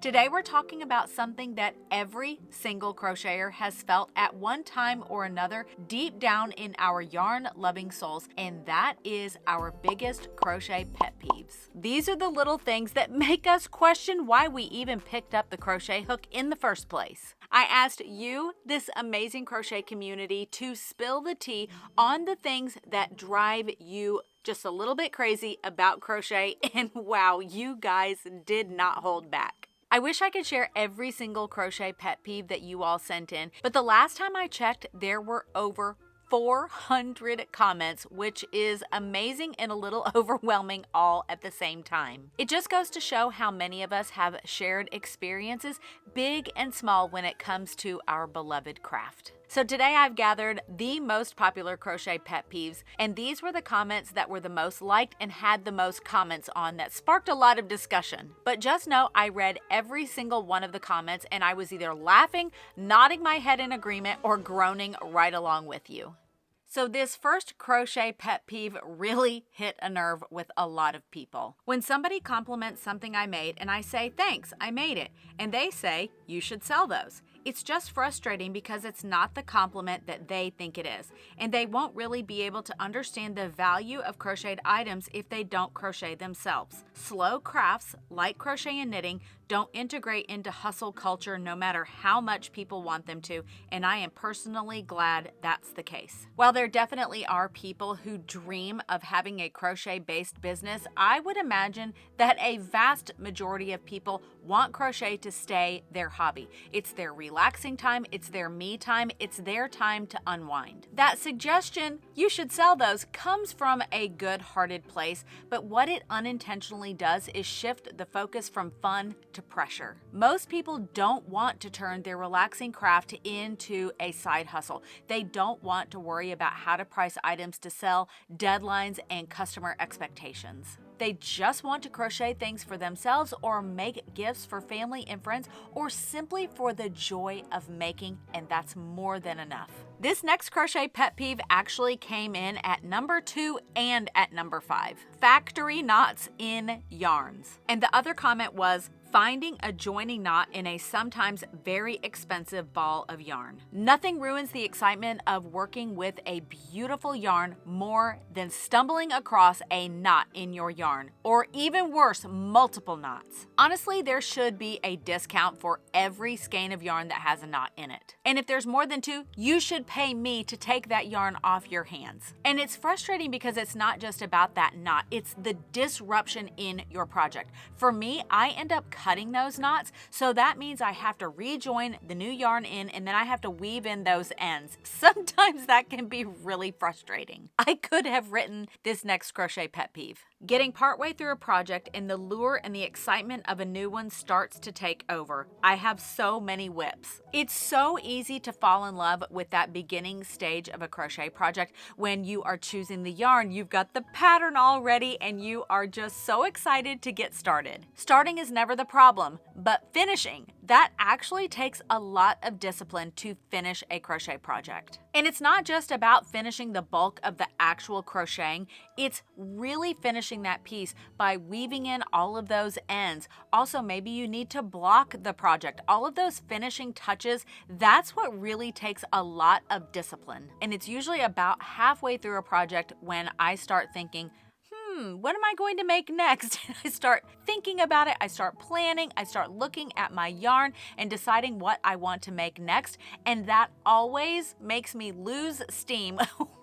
Today we're talking about something that every single crocheter has felt at one time or another deep down in our yarn-loving souls, and that is our biggest crochet pet peeves. These are the little things that make us question why we even picked up the crochet hook in the first place. I asked you, this amazing crochet community, to spill the tea on the things that drive you just a little bit crazy about crochet, and wow, you guys did not hold back. I wish I could share every single crochet pet peeve that you all sent in, but the last time I checked, there were over 400 comments, which is amazing and a little overwhelming all at the same time. It just goes to show how many of us have shared experiences, big and small, when it comes to our beloved craft. So today I've gathered the most popular crochet pet peeves, and these were the comments that were the most liked and had the most comments on that sparked a lot of discussion. But just know I read every single one of the comments, and I was either laughing, nodding my head in agreement, or groaning right along with you. So this first crochet pet peeve really hit a nerve with a lot of people. When somebody compliments something I made and I say, "Thanks, I made it," and they say, "You should sell those." It's just frustrating because it's not the compliment that they think it is, and they won't really be able to understand the value of crocheted items if they don't crochet themselves. Slow crafts like crochet and knitting don't integrate into hustle culture no matter how much people want them to, and I am personally glad that's the case. While there definitely are people who dream of having a crochet-based business, I would imagine that a vast majority of people want crochet to stay their hobby. It's their relaxing time, it's their me time, it's their time to unwind. That suggestion, "You should sell those," comes from a good-hearted place, but what it unintentionally does is shift the focus from fun to pressure. Most people don't want to turn their relaxing craft into a side hustle. They don't want to worry about how to price items to sell, deadlines, and customer expectations. They just want to crochet things for themselves or make gifts for family and friends, or simply for the joy of making, and that's more than enough. This next crochet pet peeve actually came in at number 2 and at number 5. Factory knots in yarns. And the other comment was, finding a joining knot in a sometimes very expensive ball of yarn. Nothing ruins the excitement of working with a beautiful yarn more than stumbling across a knot in your yarn, or even worse, multiple knots. Honestly, there should be a discount for every skein of yarn that has a knot in it. And if there's more than 2, you should pay me to take that yarn off your hands. And it's frustrating because it's not just about that knot, it's the disruption in your project. For me, I end up cutting those knots, so that means I have to rejoin the new yarn in, and then I have to weave in those ends. Sometimes that can be really frustrating. I could have written this next crochet pet peeve. Getting partway through a project and the lure and the excitement of a new one starts to take over. I have so many whips. It's so easy to fall in love with that beginning stage of a crochet project when you are choosing the yarn, you've got the pattern already, and you are just so excited to get started. Starting is never the problem, but finishing, that actually takes a lot of discipline to finish a crochet project. And it's not just about finishing the bulk of the actual crocheting, it's really finishing that piece by weaving in all of those ends. Also, maybe you need to block the project. All of those finishing touches, that's what really takes a lot of discipline. And it's usually about halfway through a project when I start thinking, what am I going to make next? I start thinking about it, I start planning, I start looking at my yarn and deciding what I want to make next. And that always makes me lose steam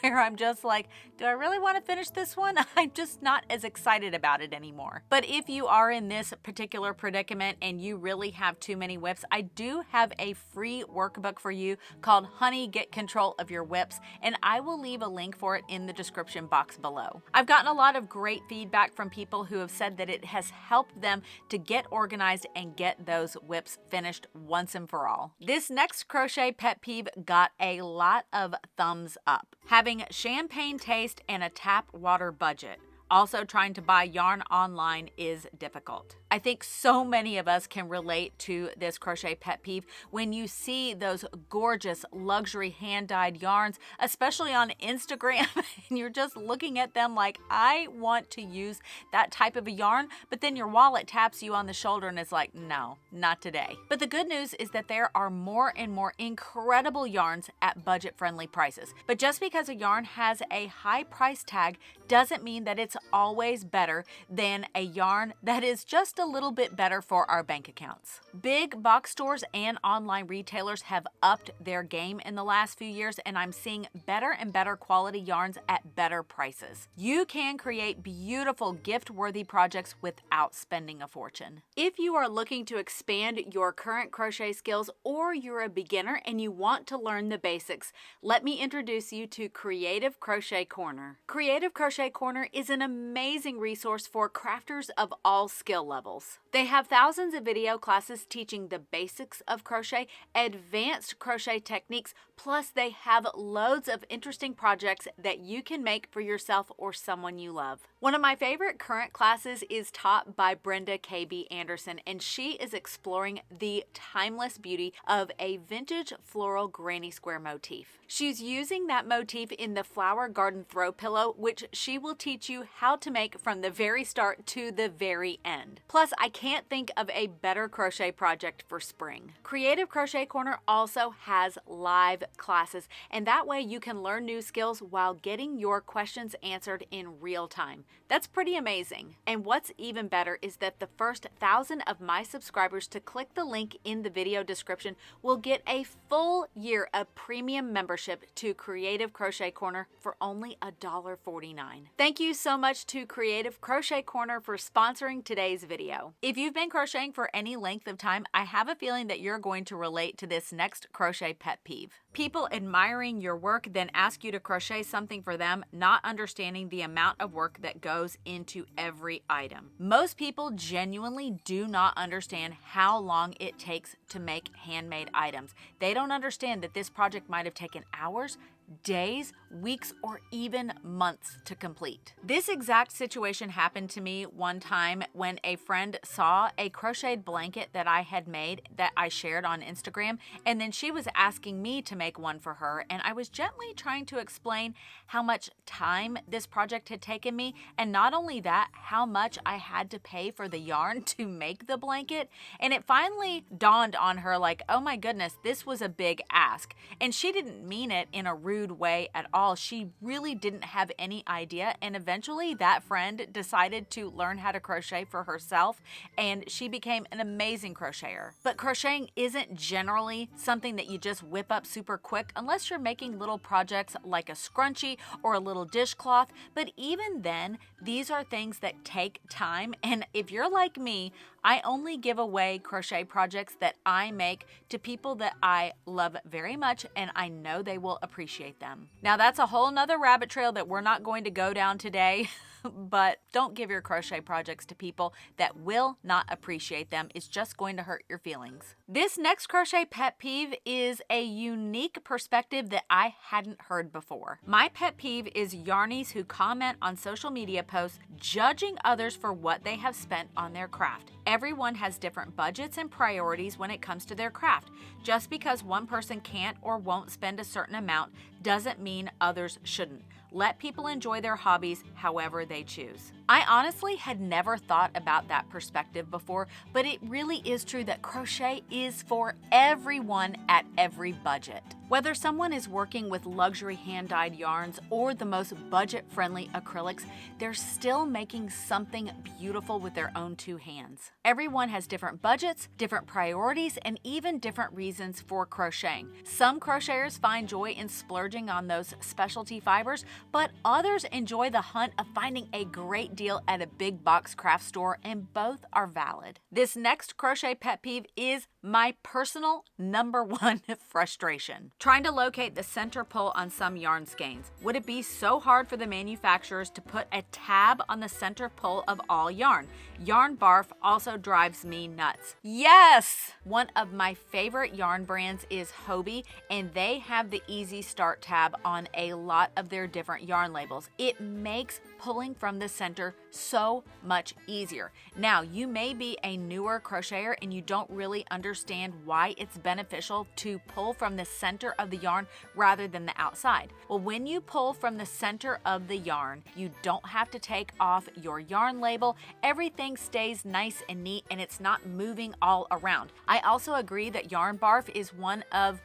where I'm just like, do I really want to finish this one? I'm just not as excited about it anymore. But if you are in this particular predicament and you really have too many whips, I do have a free workbook for you called Honey, Get Control of Your Whips, and I will leave a link for it in the description box below. I've gotten a lot of great feedback from people who have said that it has helped them to get organized and get those whips finished once and for all. This next crochet pet peeve got a lot of thumbs up. Having champagne taste and a tap water budget. Also, trying to buy yarn online is difficult. I think so many of us can relate to this crochet pet peeve when you see those gorgeous luxury hand-dyed yarns, especially on Instagram, and you're just looking at them like, I want to use that type of a yarn, but then your wallet taps you on the shoulder and it's like, no, not today. But the good news is that there are more and more incredible yarns at budget-friendly prices. But just because a yarn has a high price tag doesn't mean that it's always better than a yarn that is just a little bit better for our bank accounts. Big box stores and online retailers have upped their game in the last few years, and I'm seeing better and better quality yarns at better prices. You can create beautiful gift-worthy projects without spending a fortune. If you are looking to expand your current crochet skills, or you're a beginner and you want to learn the basics, let me introduce you to Creative Crochet Corner. Creative Crochet Corner is an amazing resource for crafters of all skill levels. They have thousands of video classes teaching the basics of crochet, advanced crochet techniques, plus they have loads of interesting projects that you can make for yourself or someone you love. One of my favorite current classes is taught by Brenda KB Anderson, and she is exploring the timeless beauty of a vintage floral granny square motif. She's using that motif in the flower garden throw pillow, which she will teach you how to make from the very start to the very end. Plus, I can't think of a better crochet project for spring. Creative Crochet Corner also has live classes, and that way you can learn new skills while getting your questions answered in real time. That's pretty amazing. And what's even better is that the first 1,000 of my subscribers to click the link in the video description will get a full year of premium membership to Creative Crochet Corner for only $1.49. Thank you so much to Creative Crochet Corner for sponsoring today's video. If you've been crocheting for any length of time, I have a feeling that you're going to relate to this next crochet pet peeve. People admiring your work then ask you to crochet something for them, not understanding the amount of work that goes into every item. Most people genuinely do not understand how long it takes to make handmade items. They don't understand that this project might have taken hours, days, weeks, or even months to complete. This exact situation happened to me one time when a friend saw a crocheted blanket that I had made that I shared on Instagram, and then she was asking me to make one for her, and I was gently trying to explain how much time this project had taken me, and not only that, how much I had to pay for the yarn to make the blanket, and it finally dawned on her like, oh my goodness, this was a big ask. And she didn't mean it in a rude way at all. She really didn't have any idea, and eventually that friend decided to learn how to crochet for herself, and she became an amazing crocheter. But crocheting isn't generally something that you just whip up super quick unless you're making little projects like a scrunchie or a little dishcloth, but even then, these are things that take time, and if you're like me, I only give away crochet projects that I make to people that I love very much, and I know they will appreciate them. Now that's a whole nother rabbit trail that we're not going to go down today. But don't give your crochet projects to people that will not appreciate them. It's just going to hurt your feelings. This next crochet pet peeve is a unique perspective that I hadn't heard before. My pet peeve is yarnies who comment on social media posts judging others for what they have spent on their craft. Everyone has different budgets and priorities when it comes to their craft. Just because one person can't or won't spend a certain amount doesn't mean others shouldn't. Let people enjoy their hobbies however they choose. I honestly had never thought about that perspective before, but it really is true that crochet is for everyone at every budget. Whether someone is working with luxury hand-dyed yarns or the most budget-friendly acrylics, they're still making something beautiful with their own two hands. Everyone has different budgets, different priorities, and even different reasons for crocheting. Some crocheters find joy in splurging on those specialty fibers, but others enjoy the hunt of finding a great deal at a big box craft store, and both are valid. This next crochet pet peeve is My personal number one frustration. Trying to locate the center pull on some yarn skeins. Would it be so hard for the manufacturers to put a tab on the center pull of all yarn? Yarn barf also drives me nuts. Yes! One of my favorite yarn brands is Hobie, and they have the easy start tab on a lot of their different yarn labels. It makes pulling from the center so much easier. Now, you may be a newer crocheter and you don't really understand why it's beneficial to pull from the center of the yarn rather than the outside. Well, when you pull from the center of the yarn, you don't have to take off your yarn label. Everything stays nice and neat and it's not moving all around. I also agree that yarn barf is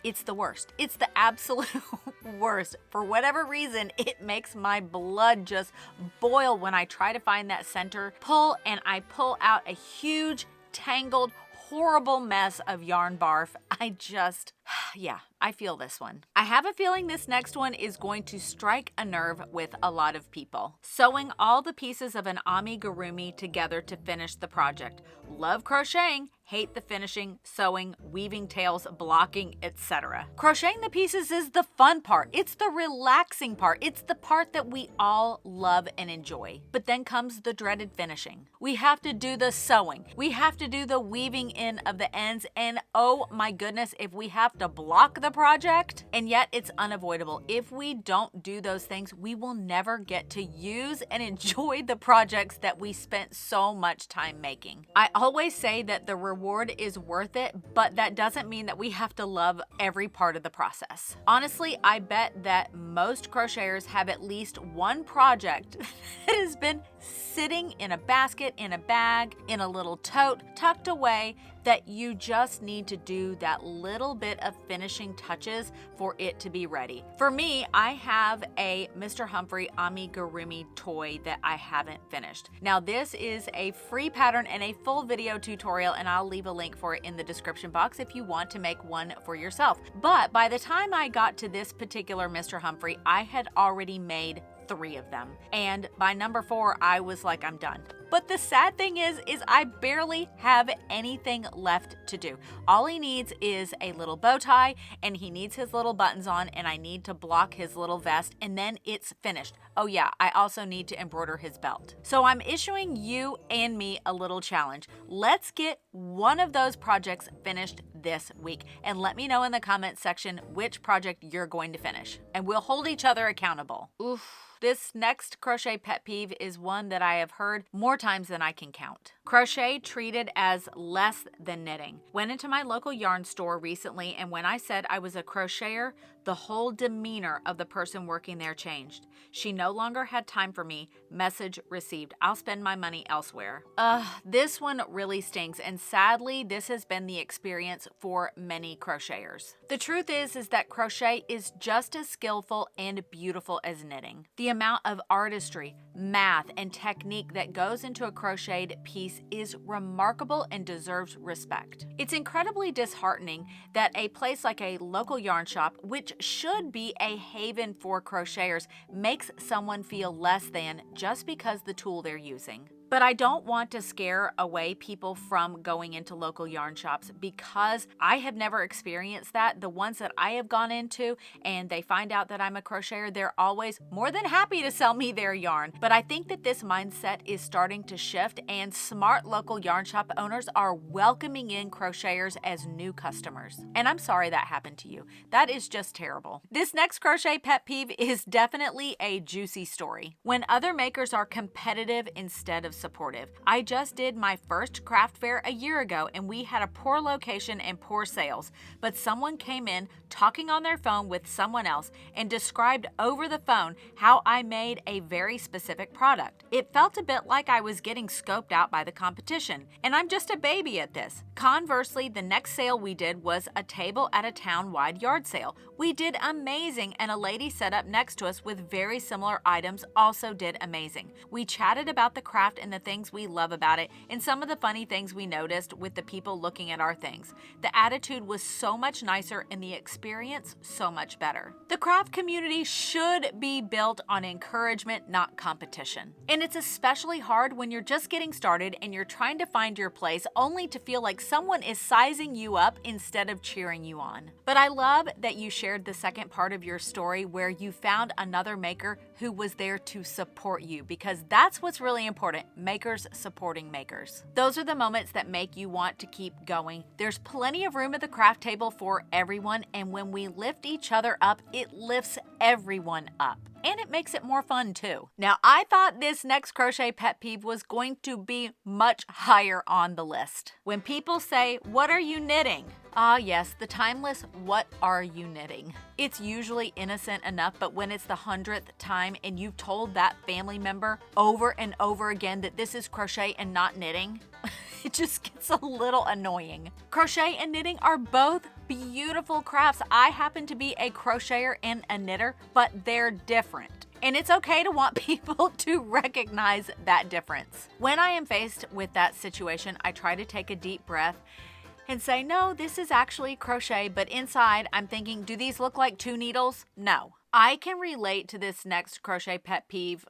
it's the worst. It's the absolute worst. For whatever reason, it makes my blood just boil when I try to find that center pull and I pull out a huge, tangled, horrible mess of yarn barf. Yeah, I feel this one. I have a feeling this next one is going to strike a nerve with a lot of people. Sewing all the pieces of an amigurumi together to finish the project. Love crocheting, hate the finishing, sewing, weaving tails, blocking, etc. Crocheting the pieces is the fun part. It's the relaxing part. It's the part that we all love and enjoy. But then comes the dreaded finishing. We have to do the sewing. We have to do the weaving in of the ends, and oh my goodness, if we have to block the project, and yet it's unavoidable. If we don't do those things, we will never get to use and enjoy the projects that we spent so much time making. I always say that the reward is worth it, but that doesn't mean that we have to love every part of the process. Honestly, I bet that most crocheters have at least one project that has been sitting in a basket, in a bag, in a little tote, tucked away, that you just need to do that little bit of finishing touches for it to be ready. For me, I have a Mr. Humphrey amigurumi toy that I haven't finished. Now, this is a free pattern and a full video tutorial, and I'll leave a link for it in the description box if you want to make one for yourself. But by the time I got to this particular Mr. Humphrey, I had already made 3 of them. And by number 4, I was like, I'm done. But the sad thing is I barely have anything left to do. All he needs is a little bow tie, and he needs his little buttons on, and I need to block his little vest, and then it's finished. Oh yeah, I also need to embroider his belt. So I'm issuing you and me a little challenge. Let's get one of those projects finished this week, and let me know in the comments section which project you're going to finish, and we'll hold each other accountable. Oof. This next crochet pet peeve is one that I have heard more times than I can count. Crochet treated as less than knitting. Went into my local yarn store recently, and when I said I was a crocheter, the whole demeanor of the person working there changed. She no longer had time for me. Message received. I'll spend my money elsewhere. This one really stings, and sadly, this has been the experience for many crocheters. The truth is that crochet is just as skillful and beautiful as knitting. The amount of artistry, math, and technique that goes into a crocheted piece is remarkable and deserves respect. It's incredibly disheartening that a place like a local yarn shop, which should be a haven for crocheters, makes someone feel less than just because the tool they're using. But I don't want to scare away people from going into local yarn shops, because I have never experienced that. The ones that I have gone into and they find out that I'm a crocheter, they're always more than happy to sell me their yarn. But I think that this mindset is starting to shift, and smart local yarn shop owners are welcoming in crocheters as new customers. And I'm sorry that happened to you. That is just terrible. This next crochet pet peeve is definitely a juicy story. When other makers are competitive instead of supportive. I just did my first craft fair a year ago, and we had a poor location and poor sales, but someone came in talking on their phone with someone else and described over the phone how I made a very specific product. It felt a bit like I was getting scoped out by the competition, and I'm just a baby at this. Conversely, the next sale we did was a table at a town-wide yard sale. We did amazing, and a lady set up next to us with very similar items also did amazing. We chatted about the craft and the things we love about it, and some of the funny things we noticed with the people looking at our things. The attitude was so much nicer and the experience so much better. The craft community should be built on encouragement, not competition. And it's especially hard when you're just getting started and you're trying to find your place only to feel like someone is sizing you up instead of cheering you on. But I love that you shared the second part of your story where you found another maker who was there to support you, because that's what's really important, makers supporting makers. Those are the moments that make you want to keep going. There's plenty of room at the craft table for everyone, and when we lift each other up, it lifts everyone up. And it makes it more fun too. Now, I thought this next crochet pet peeve was going to be much higher on the list. When people say, "What are you knitting?" Ah, yes, the timeless "what are you knitting?" It's usually innocent enough, but when it's the 100th time and you've told that family member over and over again that this is crochet and not knitting, it just gets a little annoying. Crochet and knitting are both beautiful crafts. I happen to be a crocheter and a knitter, but they're different. And it's okay to want people to recognize that difference. When I am faced with that situation, I try to take a deep breath and say, no, this is actually crochet, but inside I'm thinking, do these look like 2 needles? No. I can relate to this next crochet pet peeve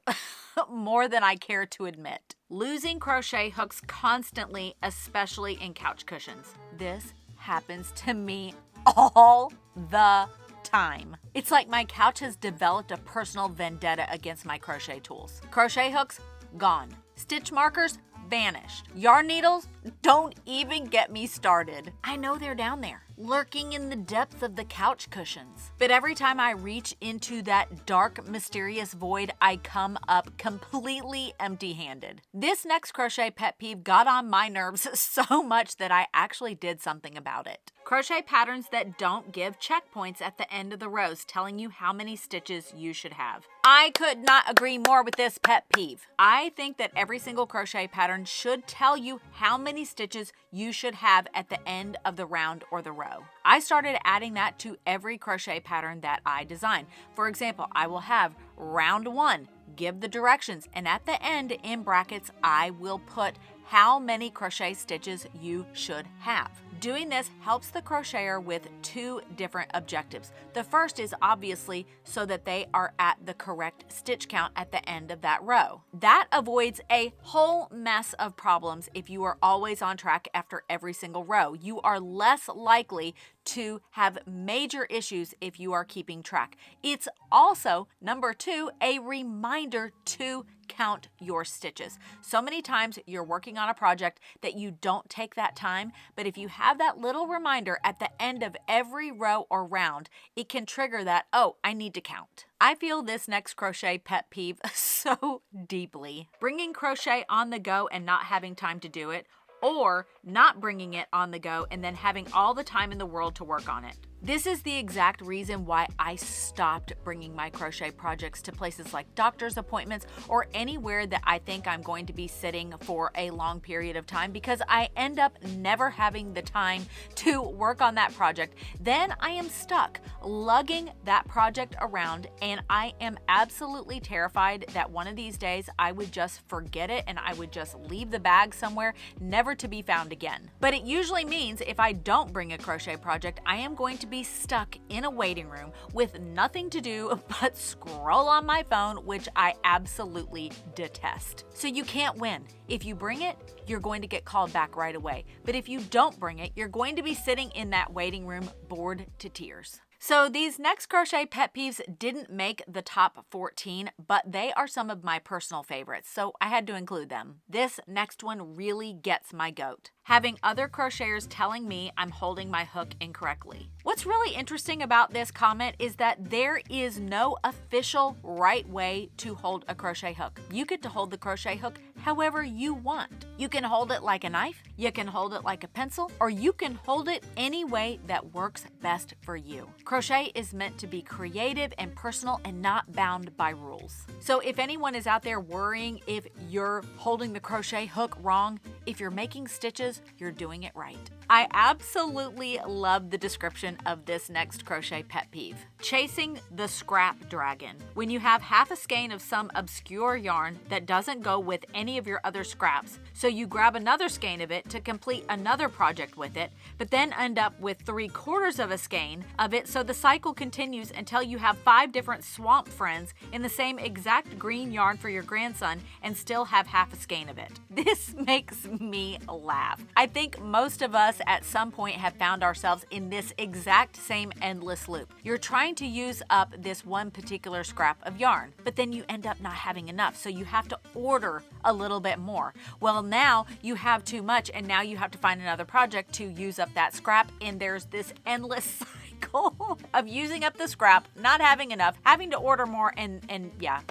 more than I care to admit. Losing crochet hooks constantly, especially in couch cushions. This happens to me all the time. It's like my couch has developed a personal vendetta against my crochet tools. Crochet hooks, gone. Stitch markers, vanished. Yarn needles, don't even get me started. I know they're down there, lurking in the depths of the couch cushions. But every time I reach into that dark, mysterious void, I come up completely empty-handed. This next crochet pet peeve got on my nerves so much that I actually did something about it. Crochet patterns that don't give checkpoints at the end of the rows telling you how many stitches you should have. I could not agree more with this pet peeve. I think that every single crochet pattern should tell you how many stitches you should have at the end of the round or the row. I started adding that to every crochet pattern that I design. For example, I will have round 1, give the directions, and at the end in brackets, I will put how many crochet stitches you should have. Doing this helps the crocheter with 2 different objectives. The first is obviously so that they are at the correct stitch count at the end of that row. That avoids a whole mess of problems if you are always on track after every single row. You are less likely to have major issues if you are keeping track. It's also, number 2, a reminder to count your stitches. So many times you're working on a project that you don't take that time, but if you have that little reminder at the end of every row or round, it can trigger that, oh, I need to count. I feel this next crochet pet peeve so deeply. Bringing crochet on the go and not having time to do it, or not bringing it on the go and then having all the time in the world to work on it. This is the exact reason why I stopped bringing my crochet projects to places like doctor's appointments or anywhere that I think I'm going to be sitting for a long period of time, because I end up never having the time to work on that project. Then I am stuck lugging that project around, and I am absolutely terrified that one of these days I would just forget it and I would just leave the bag somewhere, never to be found again. But it usually means if I don't bring a crochet project, I am going to be stuck in a waiting room with nothing to do but scroll on my phone, which I absolutely detest. So you can't win. If you bring it, you're going to get called back right away. But if you don't bring it, you're going to be sitting in that waiting room bored to tears. So these next crochet pet peeves didn't make the top 14, but they are some of my personal favorites, so I had to include them. This next one really gets my goat. Having other crocheters telling me I'm holding my hook incorrectly. What's really interesting about this comment is that there is no official right way to hold a crochet hook. You get to hold the crochet hook however you want. You can hold it like a knife, you can hold it like a pencil, or you can hold it any way that works best for you. Crochet is meant to be creative and personal and not bound by rules. So if anyone is out there worrying if you're holding the crochet hook wrong, if you're making stitches, you're doing it right. I absolutely love the description of this next crochet pet peeve. Chasing the scrap dragon. When you have half a skein of some obscure yarn that doesn't go with any of your other scraps, so you grab another skein of it to complete another project with it, but then end up with 3/4 of a skein of it, so the cycle continues until you have 5 different swamp friends in the same exact green yarn for your grandson and still have half a skein of it. This makes me laugh. I think most of us at some point have found ourselves in this exact same endless loop. You're trying to use up this one particular scrap of yarn, but then you end up not having enough, so you have to order a little bit more. Well, now you have too much, and now you have to find another project to use up that scrap, and there's this endless cycle of using up the scrap, not having enough, having to order more, and yeah,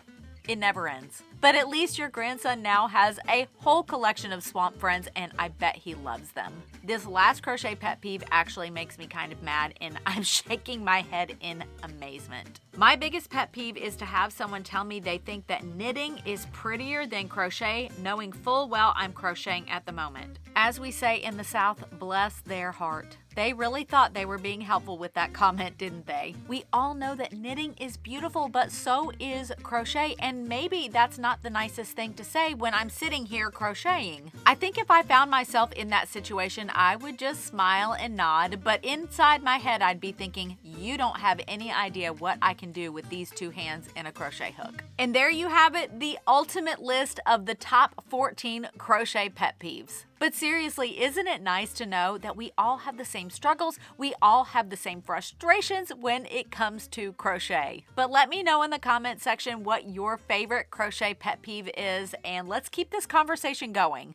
it never ends. But at least your grandson now has a whole collection of swamp friends, and I bet he loves them. This last crochet pet peeve actually makes me kind of mad, and I'm shaking my head in amazement. My biggest pet peeve is to have someone tell me they think that knitting is prettier than crochet, knowing full well I'm crocheting at the moment. As we say in the South, bless their heart. They really thought they were being helpful with that comment, didn't they? We all know that knitting is beautiful, but so is crochet, and maybe that's not the nicest thing to say when I'm sitting here crocheting. I think if I found myself in that situation, I would just smile and nod, but inside my head I'd be thinking, you don't have any idea what I can do with these 2 hands and a crochet hook. And there you have it, the ultimate list of the top 14 crochet pet peeves. But seriously, isn't it nice to know that we all have the same struggles, we all have the same frustrations when it comes to crochet? But let me know in the comment section what your favorite crochet pet peeve is, and let's keep this conversation going.